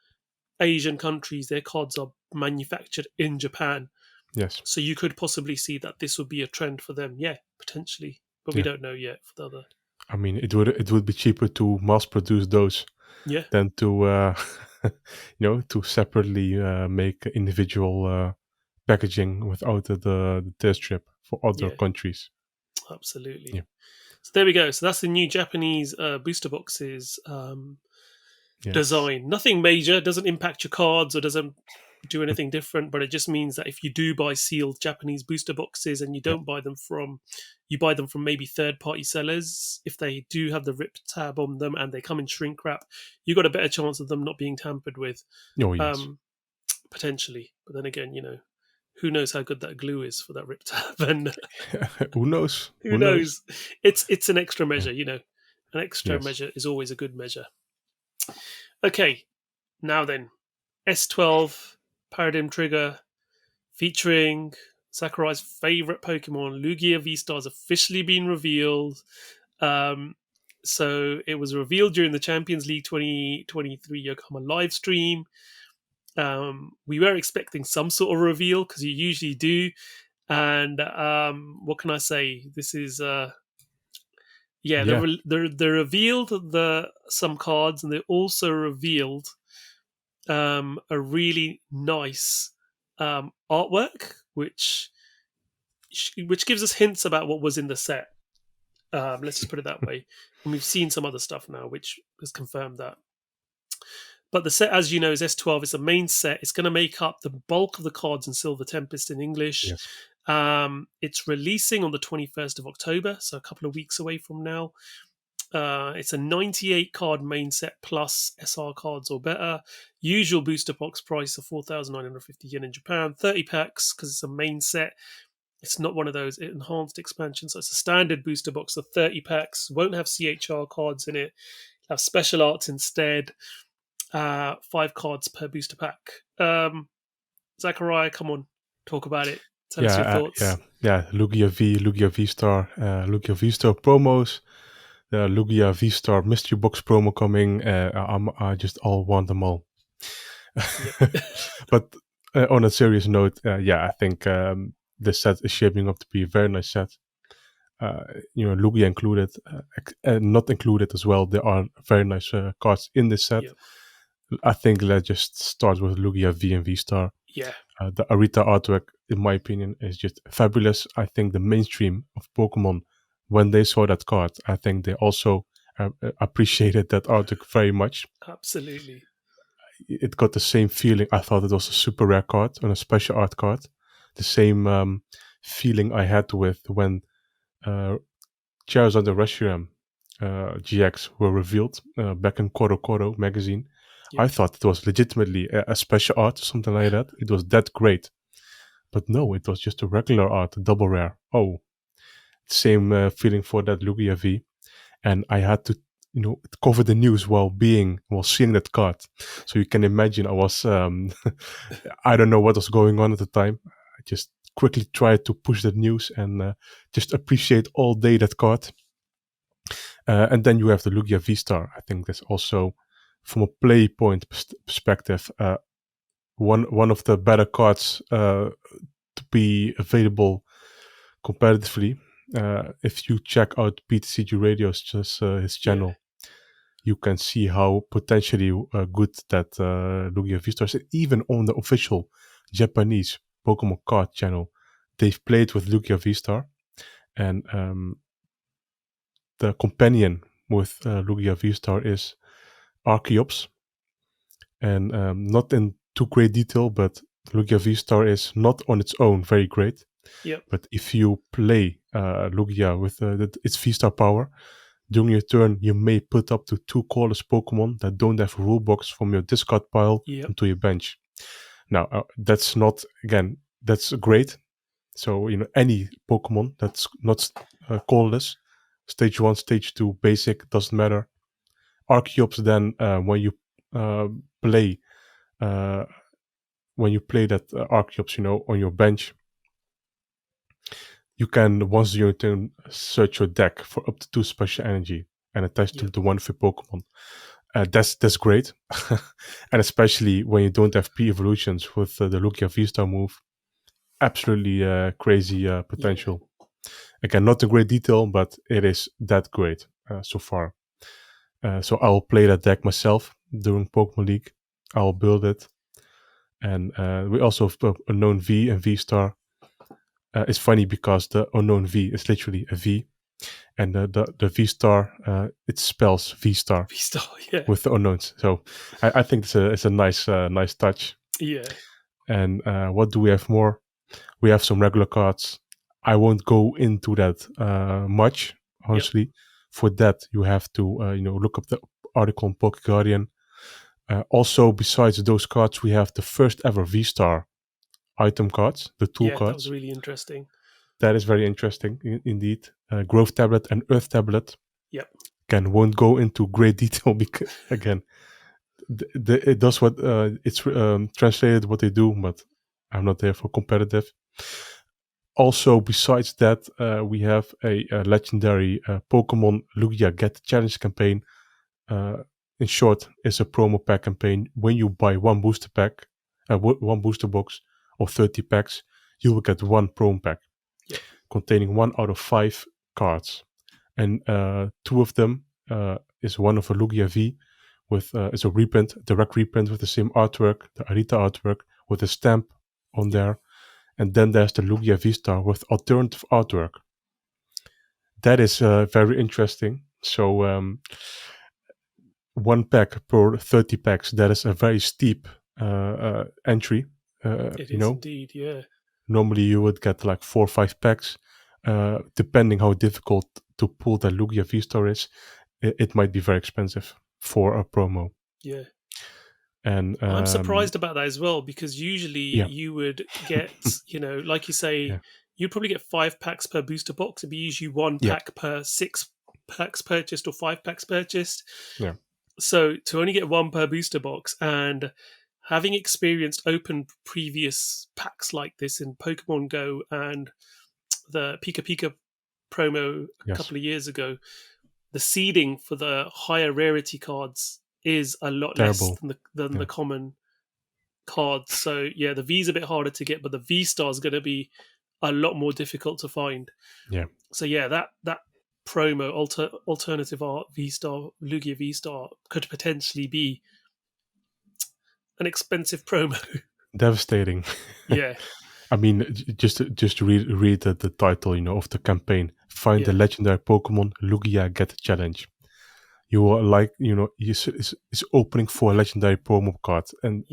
Asian countries, their cards are manufactured in Japan. Yes. So you could possibly see that this would be a trend for them. Yeah, potentially. But we don't know yet for the other. I mean, it would be cheaper to mass produce those than to to separately make individual packaging without the test strip for other countries. Absolutely. Yeah. So there we go. So that's the new Japanese booster boxes design. Nothing major. Doesn't impact your cards or doesn't do anything different, but it just means that if you do buy sealed Japanese booster boxes and you don't buy them from, you buy them from maybe third-party sellers, if they do have the RIP tab on them and they come in shrink wrap, you got a better chance of them not being tampered with, Oh yes. Potentially. But then again, who knows how good that glue is for that RIP tab? And Who knows? who knows? It's an extra measure, An extra Yes. measure is always a good measure. Okay, now then, S12 Paradigm Trigger featuring Sakurai's favorite Pokemon, Lugia V-Star, has officially been revealed. So it was revealed during the Champions League 2023 Yokohama live stream. We were expecting some sort of reveal because you usually do. And what can I say? This is they revealed some cards, and they also revealed a really nice artwork, which gives us hints about what was in the set. Let's just put it that way. And we've seen some other stuff now, which has confirmed that. But the set, as you know, is S12. It's a main set. It's going to make up the bulk of the cards in Silver Tempest in English. Yes. It's releasing on the 21st of October, so a couple of weeks away from now. It's a 98 card main set plus SR cards or better. Usual booster box price of 4,950 yen in Japan. 30 packs because it's a main set. It's not one of those enhanced expansions. So it's a standard booster box of 30 packs. Won't have CHR cards in it. Have special arts instead. 5 cards per booster pack. Sakurai, come on, talk about it. Tell us your thoughts. Lugia V-Star, Lugia V-Star promos, the Lugia V-Star mystery box promo coming. I just all want them all. But on a serious note, I think this set is shaping up to be a very nice set. Lugia included, not included as well. There are very nice cards in this set. Yep. I think let's just start with Lugia V and V-Star. Yeah. The Arita artwork, in my opinion, is just fabulous. I think the mainstream of Pokemon, when they saw that card, I think they also appreciated that artwork very much. Absolutely. It got the same feeling. I thought it was a super rare card and a special art card. The same feeling I had with when Charizard and Reshiram GX were revealed back in Koro magazine. Yeah. I thought it was legitimately a special art or something like that. It was that great. But no, it was just a regular art, double rare. Oh, same feeling for that Lugia V. And I had to, cover the news while seeing that card. So you can imagine I was, I don't know what was going on at the time. I just quickly tried to push the news and just appreciate all day that card. And then you have the Lugia V-Star. I think that's also, from a play point perspective, one of the better cards to be available competitively. If you check out PTCG Radio's his channel, you can see how potentially good that Lugia V-Star is. Even on the official Japanese Pokemon card channel, they've played with Lugia V-Star, and the companion with Lugia V-Star is Archeops, and not in too great detail, but Lugia V-Star is not on its own very great. Yep. But if you play Lugia with its V-Star power, during your turn, you may put up to 2 callers Pokemon that don't have a rule box from your discard pile into your bench. Now, that's great. So, any Pokemon that's not callless, stage 1, stage 2, basic, doesn't matter. Archeops then, when you play that Archeops, on your bench, you can, once during your turn, search your deck for up to 2 special energy and attach them to one of your Pokemon. That's great. And especially when you don't have P-evolutions with the Lugia V-Star move. Absolutely crazy potential. Again, not in great detail, but it is that great so far. So I'll play that deck myself during Pokemon League. I'll build it. And we also have Unknown V and V-Star. It's funny because the Unknown V is literally a V. And the V-Star, it spells V-Star. V-Star, yeah. With the unknowns. So I think it's a nice touch. Yeah. And what do we have more? We have some regular cards. I won't go into that much, honestly. Yep. For that, you have to look up the article on Poké Guardian. Also, besides those cards, we have the first ever V-Star item cards, the tool cards. That was really interesting. That is very interesting, indeed. Growth Tablet and Earth Tablet. Yep. Again, won't go into great detail because, again, it does what it's translated what they do, but I'm not there for competitive. Also, besides that, we have a legendary Pokemon Lugia Get Challenge campaign. In short, it's a promo pack campaign. When you buy one booster pack, one booster box of 30 packs, you will get one promo pack containing 1 out of 5 cards. And 2 of them is one of a Lugia V with it's a reprint, direct reprint with the same artwork, the Arita artwork with a stamp on there. And then there's the Lugia V-Star with alternative artwork. That is very interesting. So 1 pack per 30 packs, that is a very steep entry. It is indeed, yeah. Normally you would get like 4 or 5 packs. Depending how difficult to pull the Lugia V-Star is, it might be very expensive for a promo. Yeah. And I'm surprised about that as well, because usually you would get, like you say, you'd probably get 5 packs per booster box. It'd be usually 1 pack per 6 packs purchased or 5 packs purchased. Yeah. So to only get 1 per booster box, and having experienced open previous packs like this in Pokemon Go and the Pika Pika promo a couple of years ago, the seeding for the higher rarity cards is a lot less than the common cards. So the V's a bit harder to get, but the V-Star is going to be a lot more difficult to find. Yeah. So that promo alternative art V-Star, Lugia V-Star, could potentially be an expensive promo. Devastating. Yeah. I mean, just to read the title, of the campaign. Find the legendary Pokemon Lugia Get Challenge. You are like, it's opening for a legendary promo card, and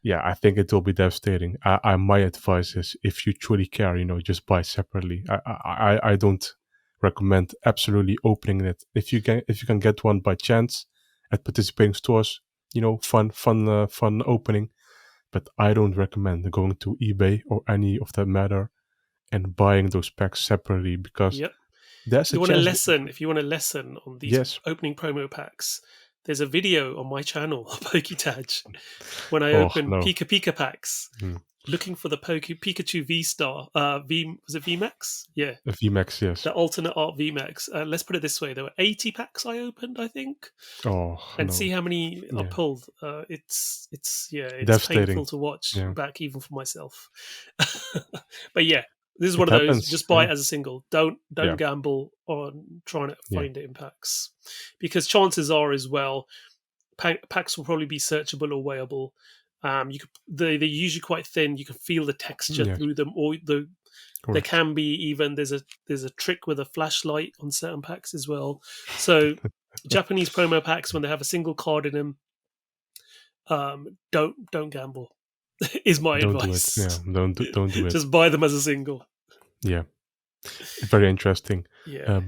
I think it will be devastating. My advice is, if you truly care, just buy separately. I don't recommend absolutely opening it. If you can get one by chance at participating stores, fun opening. But I don't recommend going to eBay or any of that matter and buying those packs separately, because if you want a lesson on these opening promo packs, there's a video on my channel, Poketaj, when I open Pika Pika packs, looking for the Pikachu V-Star. Was it VMAX? Yeah. The VMAX, yes. The alternate art VMAX. Let's put it this way. There were 80 packs I opened, I think. See how many I pulled. It's painful to watch back even for myself. But this is one of those. Just buy it as a single. Don't gamble on trying to find it in packs, because chances are as well, packs will probably be searchable or weighable. They're usually quite thin. You can feel the texture through them, or there can be even there's a trick with a flashlight on certain packs as well. So Japanese promo packs, when they have a single card in them, don't gamble. Is my advice. Don't do it. Just buy them as a single. Yeah, very interesting. Yeah.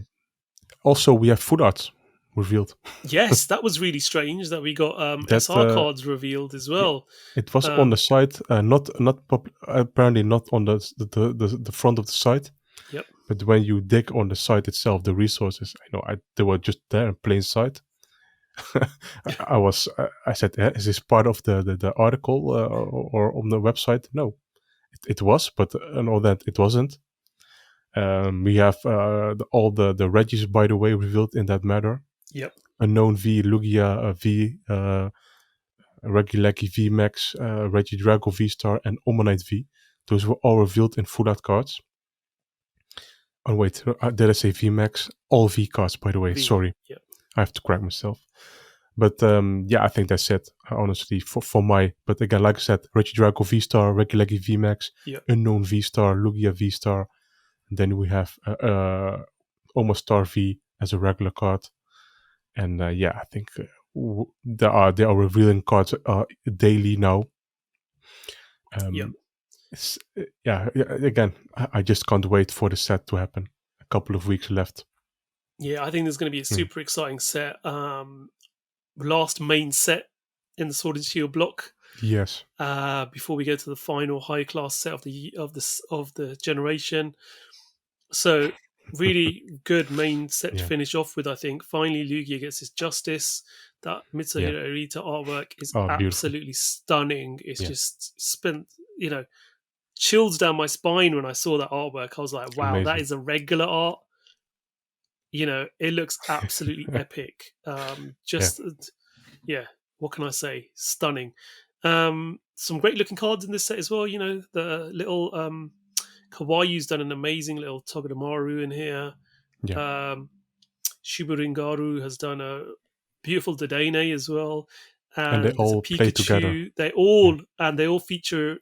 Also, we have food arts revealed. Yes, that was really strange that we got SR cards revealed as well. It was on the site, apparently not on the front of the site. Yep. But when you dig on the site itself, the resources, they were just there in plain sight. I said, is this part of the article or on the website? No, it was, but all that it wasn't. We have all the Regis, by the way, revealed in that matter. Yep. Unknown V, Lugia V, Regieleki V Max, Regidrago V-Star, and Omanyte V. Those were all revealed in full art cards. Oh wait, did I say V Max? All V cards, by the way. Sorry, I have to correct myself. But I think that's it. Honestly, for my. But again, like I said, Regidrago V-Star, Regieleki V Max, Unknown V-Star, Lugia V-Star. And then we have Omastar V as a regular card. And I think they are revealing cards daily now. Yep. Again, I just can't wait for the set to happen. A couple of weeks left. Yeah, I think there's going to be a super exciting set. Last main set in the Sword and Shield block. Yes. Before we go to the final high class set of the generation. So really good main set to finish off with. I think finally Lugia gets his justice. That Mitsuhiro Arita artwork is absolutely stunning. It's just spent, chills down my spine when I saw that artwork. I was like, wow, amazing. That is a regular art. It looks absolutely epic. What can I say? Stunning. Some great looking cards in this set as well. The little Kawaiu's done an amazing little Togedemaru in here. Yeah. Shiburingaru has done a beautiful Dedenne as well. And they all play together. They all feature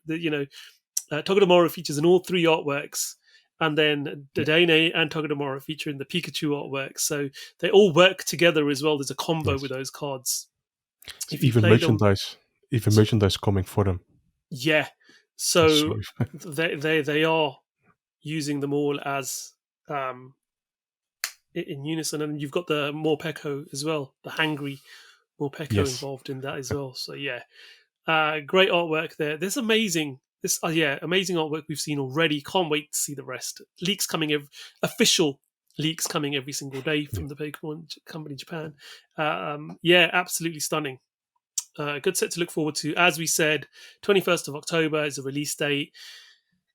Togedemaru features in all three artworks. And then Dedenne and Togedemaru feature in the Pikachu artwork. So they all work together as well. There's a combo with those cards. Even merchandise coming for them. Yeah. So they are using them all as in unison. And you've got the Morpeko as well, the Hangry Morpeko involved in that as well. So great artwork there. There's amazing artwork we've seen already. Can't wait to see the rest. Official leaks coming every single day from the Pokemon Company Japan. Absolutely stunning. Good set to look forward to. As we said, 21st of October is a release date.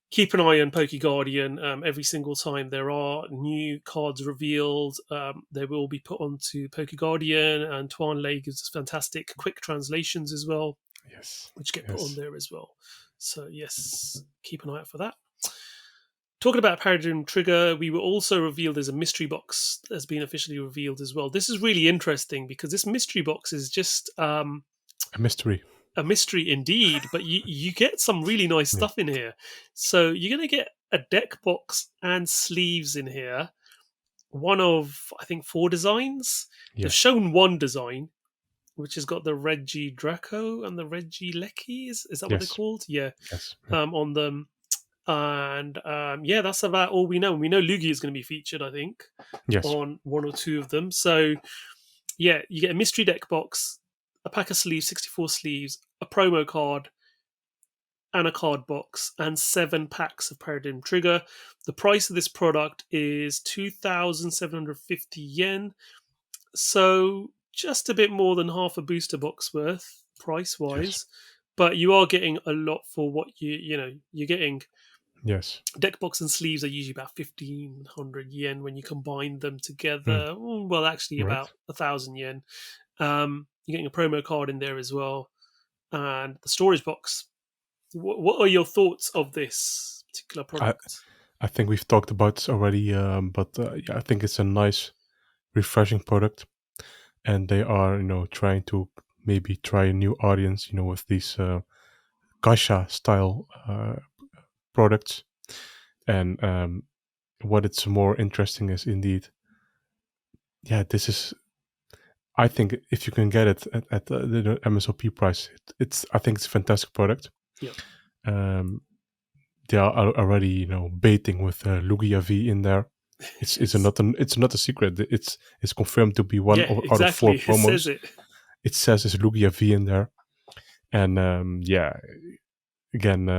Keep an eye on PokeGuardian. Every single time there are new cards revealed, they will be put onto PokeGuardian, and Tuan Lei gives us fantastic quick translations as well, which get put on there as well. So keep an eye out for that. Talking about Paradigm Trigger, we were also revealed as a mystery box that's been officially revealed as well. This is really interesting because this mystery box is just a mystery. A mystery indeed, but you get some really nice stuff in here. So you're going to get a deck box and sleeves in here. One of, I think, 4 designs. They've shown one design, which has got the Regidraco and the Regieleki. Is that what they're called? Yeah. Yes. On them. And that's about all we know. We know Lugia is going to be featured, I think, on 1 or 2 of them. So, you get a mystery deck box, a pack of sleeves, 64 sleeves, a promo card, and a card box, and 7 packs of Paradigm Trigger. The price of this product is 2,750 yen. So just a bit more than half a booster box worth, price-wise. But you are getting a lot for what you're getting. Yes. Deck box and sleeves are usually about 1,500 yen when you combine them together. Well, actually about 1,000 yen. You're getting a promo card in there as well. And the storage box. What are your thoughts of this particular product? I think we've talked about this already, but I think it's a nice, refreshing product. And they are, trying to maybe try a new audience, with these gacha style products. And what it's more interesting is indeed, this is, I think if you can get it at the MSRP price, I think it's a fantastic product. Yeah. They are already, baiting with Lugia V in there. It's not a secret. It's confirmed to be one out of 4 promos. It says it's Lugia V in there, and again,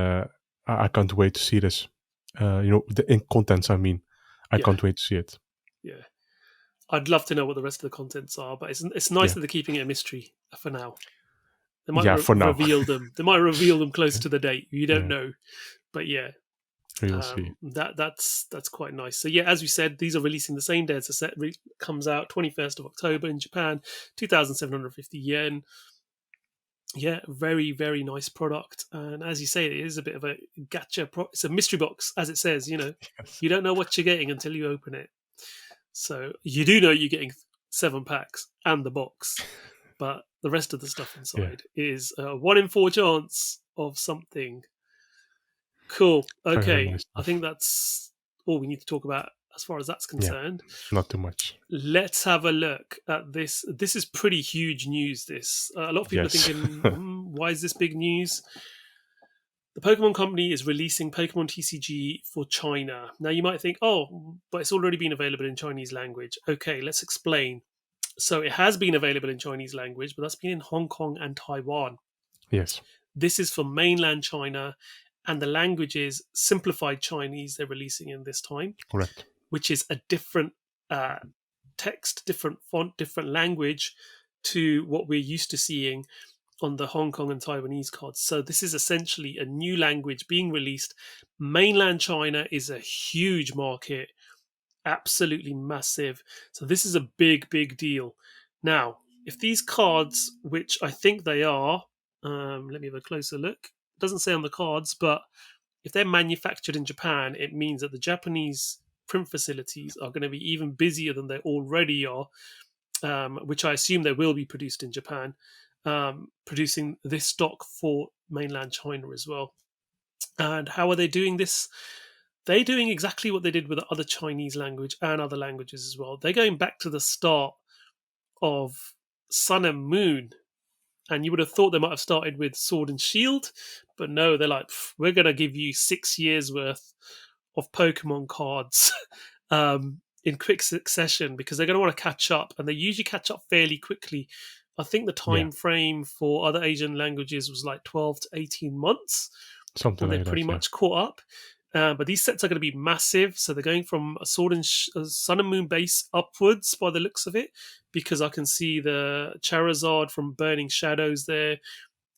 I can't wait to see this. The ink contents. I mean, I can't wait to see it. Yeah, I'd love to know what the rest of the contents are, but it's nice that they're keeping it a mystery for now. They might reveal them. They might reveal them close to the date. You don't know, but we'll see. That's quite nice. So as we said, these are releasing the same day as the set comes out, 21st of October in Japan, 2,750 yen. Yeah, very, very nice product. And as you say, it is a bit of a gacha. It's a mystery box, as it says. You don't know what you're getting until you open it. So you do know you're getting 7 packs and the box, but the rest of the stuff inside is a 1 in 4 chance of something. Cool. Okay. Nice. I think that's all we need to talk about as far as that's concerned. Not too much. Let's have a look at this. This is pretty huge news, this. A lot of people are thinking, why is this big news? the Pokemon Company is releasing Pokemon TCG for China. Now you might think, oh, but it's already been available in Chinese language. Okay, let's explain. So it has been available in Chinese language, but that's been in Hong Kong and Taiwan. Yes. This is for mainland China, and the language is simplified Chinese they're releasing in this time. Correct. Which is a different text, different font, different language to what we're used to seeing on the Hong Kong and Taiwanese cards. So this is essentially a new language being released. Mainland China is a huge market, absolutely massive. So this is a big, big deal. Now, if these cards, which I think they are, let me have a closer look. It doesn't say on the cards, but if they're manufactured in Japan, it means that the Japanese print facilities are going to be even busier than they already are, which I assume they will be produced in Japan, producing this stock for mainland China as well. And how are they doing this? They're doing exactly what they did with the other Chinese language and other languages as well. They're going back to the start of Sun and Moon. And you would have thought they might have started with Sword and Shield, but no, they're like, we're going to give you 6 years worth of Pokemon cards in quick succession because they're going to want to catch up, and they usually catch up fairly quickly. I think the time frame for other Asian languages was like 12 to 18 months. Something when like they're pretty much caught up. But these sets are going to be massive. So they're going from a Sword and Sun and Moon base upwards by the looks of it, because I can see the Charizard from Burning Shadows there.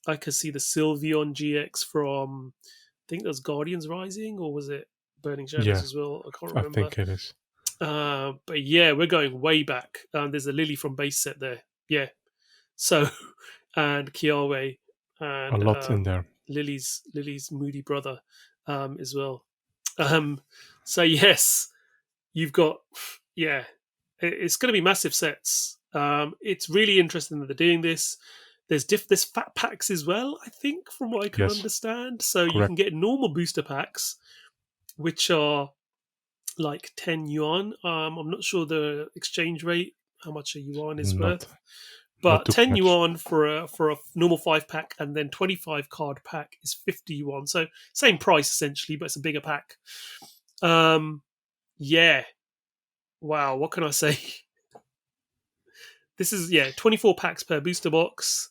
I can see the Sylveon GX from, I think that was Guardians Rising, or was it Burning Shadows as well? I can't remember. I think it is. But yeah, we're going way back. There's a Lily from base set there. Yeah. So, and Kiawe. And, a lot in there. Lily's moody brother as well. So yes, you've got, it's going to be massive sets. It's really interesting that they're doing this. There's fat packs as well, I think, from what I can understand. So you can get normal booster packs, which are like 10 yuan. I'm not sure the exchange rate, how much a yuan is worth. But 10 yuan for a normal 5-pack, and then 25 card pack is 50 yuan. So same price essentially, but it's a bigger pack. Yeah. Wow, what can I say? This is 24 packs per booster box.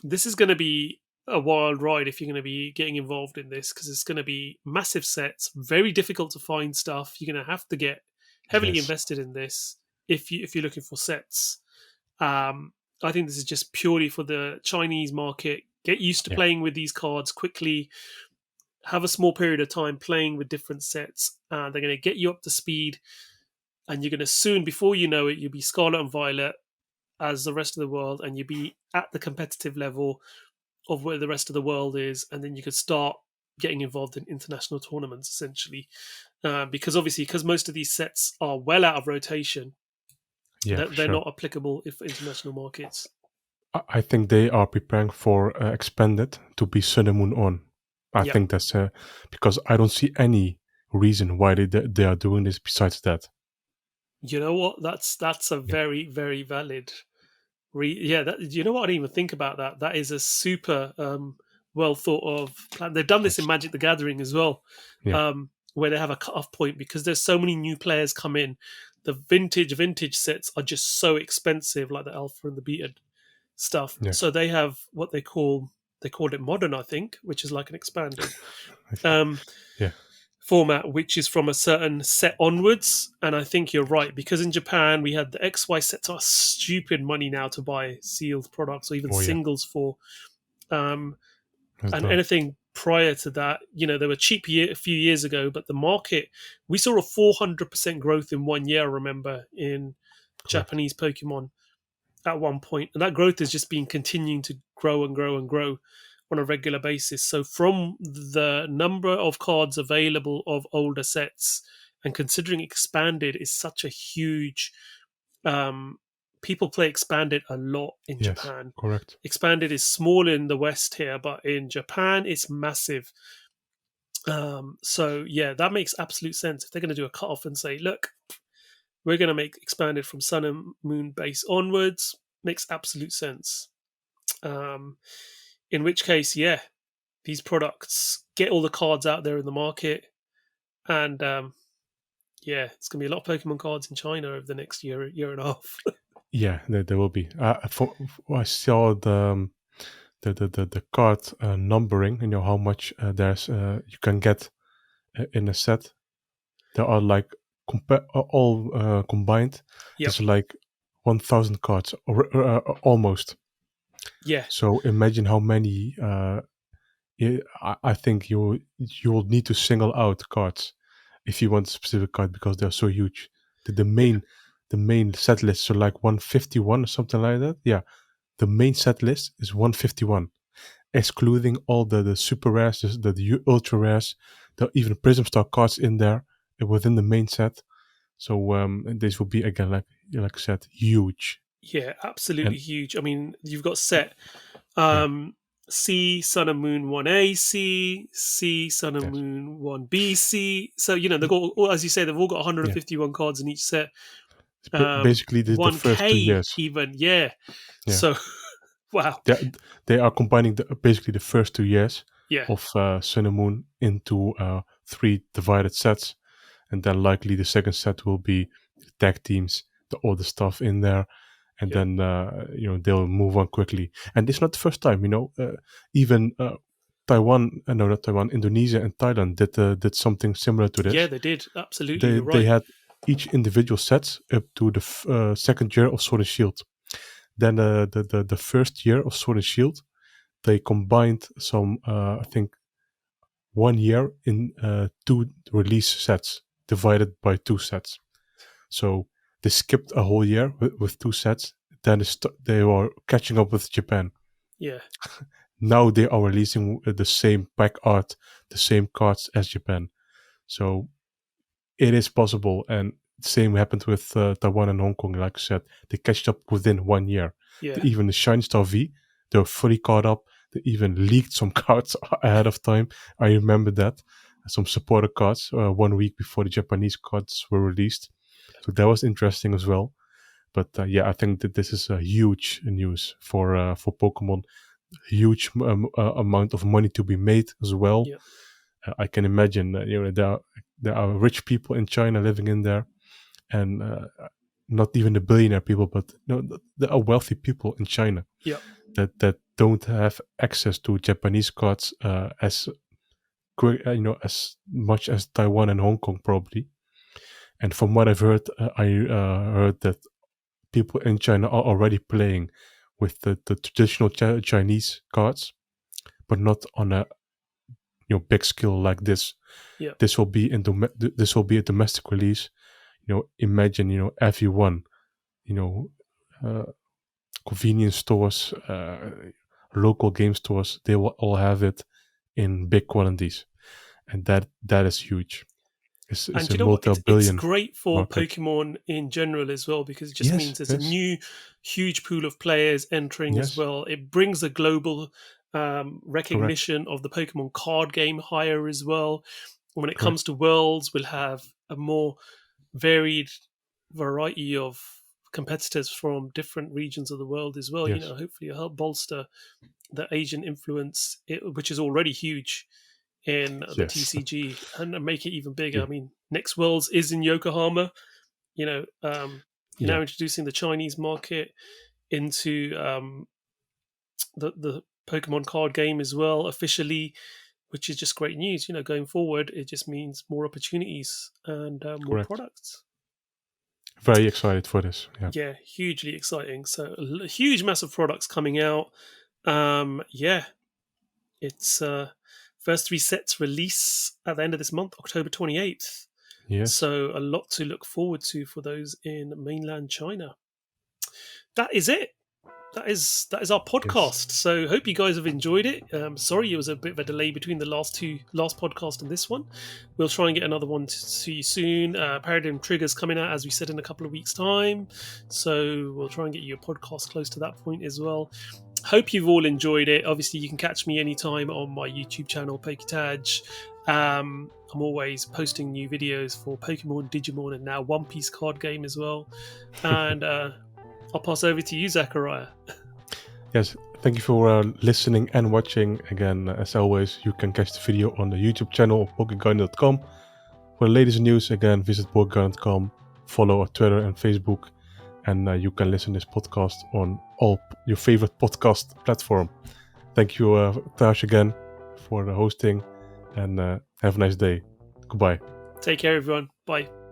This is going to be a wild ride if you're going to be getting involved in this, because it's going to be massive sets, very difficult to find stuff. You're going to have to get heavily invested in this if you're looking for sets. I think this is just purely for the Chinese market. Get used to playing with these cards quickly. Have a small period of time playing with different sets. They're going to get you up to speed, and you're going to soon, before you know it, you'll be Scarlet and Violet as the rest of the world, and you'll be at the competitive level of where the rest of the world is, and then you could start getting involved in international tournaments, essentially. Because most of these sets are well out of rotation, they're not applicable for international markets. I think they are preparing for Expanded to be Sun and Moon on. I think that's because I don't see any reason why they are doing this besides that. You know what? That's a very, very valid. You know what? I didn't even think about that. That is a super well thought of plan. They've done this in Magic the Gathering as well, where they have a cut-off point because there's so many new players come in. The vintage sets are just so expensive, like the alpha and the beta stuff. Yeah. So they have what they called it modern, I think, which is like an expanded format, which is from a certain set onwards. And I think you're right, because in Japan we had the XY sets are stupid money now to buy sealed products or even singles for. And anything prior to that, they were cheap a few years ago, but the market, we saw a 400% growth in 1 year, I remember, in Japanese Pokemon at one point. And that growth has just been continuing to grow and grow and grow on a regular basis. So from the number of cards available of older sets, and considering Expanded is such a huge... people play Expanded a lot in Japan. Correct. Expanded is small in the West here, but in Japan it's massive. So that makes absolute sense. If they're going to do a cutoff and say, look, we're going to make Expanded from Sun and Moon base onwards, makes absolute sense. In which case, these products, get all the cards out there in the market, and it's gonna be a lot of Pokemon cards in China over the next year and a half. Yeah, there will be. I saw the card numbering. You know how much there's you can get in a set. There are like all combined. Yep. There's like 1,000 cards, almost. Yeah. So imagine how many. I think you will need to single out cards if you want a specific card because they're so huge. The main set list are like 151 or something like that. Yeah, the main set list is 151, excluding all the super rares, the ultra rares, even Prism Star cards in there within the main set. So this will be again, like I said, huge. Yeah, absolutely And huge. I mean, you've got set yeah, C Sun and Moon 1AC, C Sun and yes, Moon 1BC. So they've got, as you say, they've all got yeah. 151 cards in each set. It's basically the first 2 1K years. even, yeah. Yeah. So, wow. They are combining basically the first 2 years Yeah. of Sun and Moon into 3 divided sets, and then likely the second set will be tag teams, all the stuff in there, and then they'll move on quickly. And it's not the first time, even Taiwan, no, not Taiwan, Indonesia and Thailand did something similar to this. Yeah, they did. Absolutely, you're right. They had each individual sets up to the second year of Sword and Shield. Then the first year of Sword and Shield, they combined some, I think, 1 year in 2 release sets, divided by 2 sets. So they skipped a whole year with 2 sets. Then they were catching up with Japan. Yeah. Now they are releasing the same pack art, the same cards as Japan. So it is possible, and the same happened with Taiwan and Hong Kong. Like I said, they catched up within 1 year. Yeah. Even the Shine Star V, they were fully caught up. They even leaked some cards ahead of time. I remember that. Some supporter cards 1 week before the Japanese cards were released. So that was interesting as well. But I think that this is a huge news for Pokemon. Huge amount of money to be made as well. Yeah. I can imagine there are rich people in China living in there, and not even the billionaire people, but there are wealthy people in China that don't have access to Japanese cards as quick, as much as Taiwan and Hong Kong probably. And from what I've heard, I heard that people in China are already playing with the traditional Chinese cards, but not on a big scale like this. Yeah. This will be this will be a domestic release. Imagine everyone, convenience stores, local game stores, they will all have it in big quantities, and that is huge. It's and a multi-billion. It's great for market. Pokemon in general as well, because it just means there's a new huge pool of players entering as well. It brings a global recognition of the Pokemon card game higher as well. When it comes to Worlds, we'll have a more varied variety of competitors from different regions of the world as well. Hopefully it'll help bolster the Asian influence, which is already huge in the TCG, and make it even bigger. I mean, next Worlds is in Yokohama. You're now introducing the Chinese market into the Pokemon card game as well officially, which is just great news. Going forward, it just means more opportunities and more products. Very excited for this. Yeah, hugely exciting. So a huge, massive products coming out. It's first 3 sets release at the end of this month, October 28th. Yes. So a lot to look forward to for those in mainland China. That is it. That is our podcast. Yes. So hope you guys have enjoyed it. Sorry it was a bit of a delay between the last podcast and this one. We'll try and get another one to see you soon. Paradigm Trigger's coming out, as we said, in a couple of weeks' time. So we'll try and get you a podcast close to that point as well. Hope you've all enjoyed it. Obviously, you can catch me anytime on my YouTube channel, PokeTaj. I'm always posting new videos for Pokemon, Digimon, and now One Piece card game as well. And I'll pass over to you, Zachariah. Yes, thank you for listening and watching. Again, as always, you can catch the video on the YouTube channel of BoardGameGuardian.com. For the latest news, again, visit BoardGameGuardian.com, follow our Twitter and Facebook, and you can listen to this podcast on all your favorite podcast platform. Thank you, Taj, again, for the hosting, and have a nice day. Goodbye. Take care, everyone. Bye.